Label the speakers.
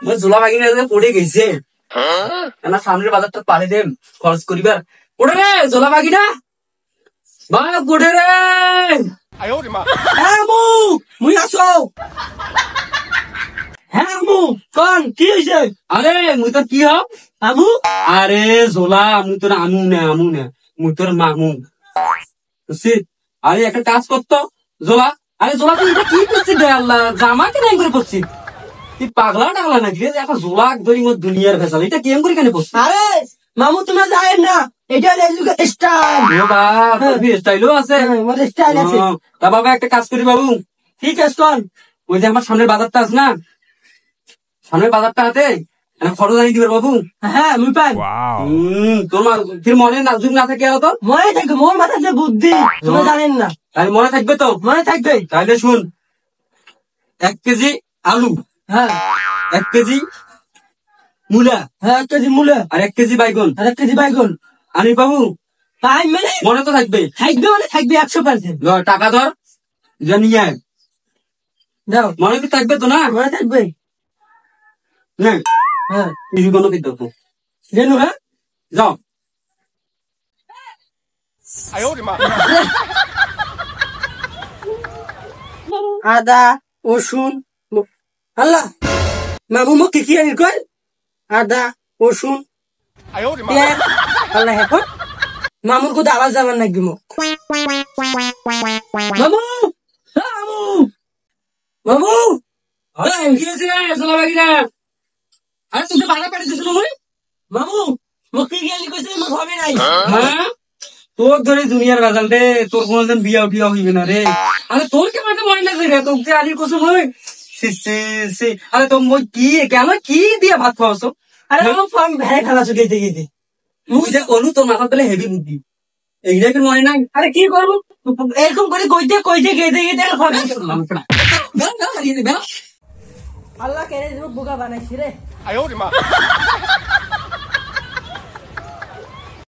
Speaker 1: মোর জোলা ভাগি না পড়ে গেছে না সামনের বাজারটা পাড়ে দেন খরচ করিবার ওঠে রে জোলা ভাগি না ভাই ওঠে রে হ্যাঁ মু মুই আসো হ্যাঁ মু কোন কি হয়েছে আরে মুই তোর কি হব আমু আরে জোলা মুই তোর আমু না মুই তোর মামু বুঝছি আরে একটা কাজ করতো জোলা আরে জোলা তুই এটা কি করছিস রে আল্লাহ জামা কেন করে পড়ছিস তুই পাগলা টাগলা নাকি রে একটা জোলা ধরি মোর দুনিয়ার ভেসাল এটা কেম করে কেন পড়ছিস আরে মামু তোমরা জানেন না এটা স্টাইল ও বাবা স্টাইলও আছে মোর স্টাইল আছে তা বাবা একটা কাজ করি বাবু ঠিক আছে কর ওই যে আমার সামনের বাজারটা আছে না সামনের বাজারটা হাতে খরচ আনি দিবে বাবু হ্যাঁ মুই পাই তোমার ফির মনে না যুগ না থাকে তো মনে থাকবে মোর মাথায় যে বুদ্ধি তুমি জানেন না তাহলে মনে থাকবে তো মনে থাকবে তাহলে শুন 1 কেজি আলু হ্যাঁ 1 কেজি মূলা হ্যাঁ 1 কেজি মূলা আর 1 কেজি বাইগন আর 1 কেজি বাইগন আনি বাবু তাই মানে মনে তো থাকবে মানে থাকবে 100% টাকা ধর জানিয়ে যাও মনে কি থাকবে তো না মনে থাকবে হ্যাঁ হ্যাঁ কিছু কোনো কি দেখো জানো হ্যাঁ যাও আদা রসুন আল্লাহ মামু মোক কি আনি কই আদা রসুন আল্লাহ এখন মামুর কোথাও আওয়াজ যাবার নাকি মোক মামু মামু মামু আরে কি হয়েছে চলা বাকি না আরে তোকে বাধা পেটে দিছিল মুই মামু মোক কি গেলি কইছিস মোক হবে নাই হ্যাঁ তোর ধরে দুনিয়ার বাজাল রে তোর কোনদিন বিয়া হইবে না রে আরে তোর কে মাঠে মনে লাগছে রে তোকে আলি কসম হই সি আরে তো মই কি কেন কি দিয়ে ভাত খাওয়াছো আরে ও ফাং ভেড়া খাওয়াছো গেতে মুই যে কোনু তোর মাথা পেলে হেভি বুদ্ধি এইটা কি মনে নাই আরে কি করব এরকম করে কইতে গেতে খাবে আল্লাহ কেরে বোকা বানাইছি রে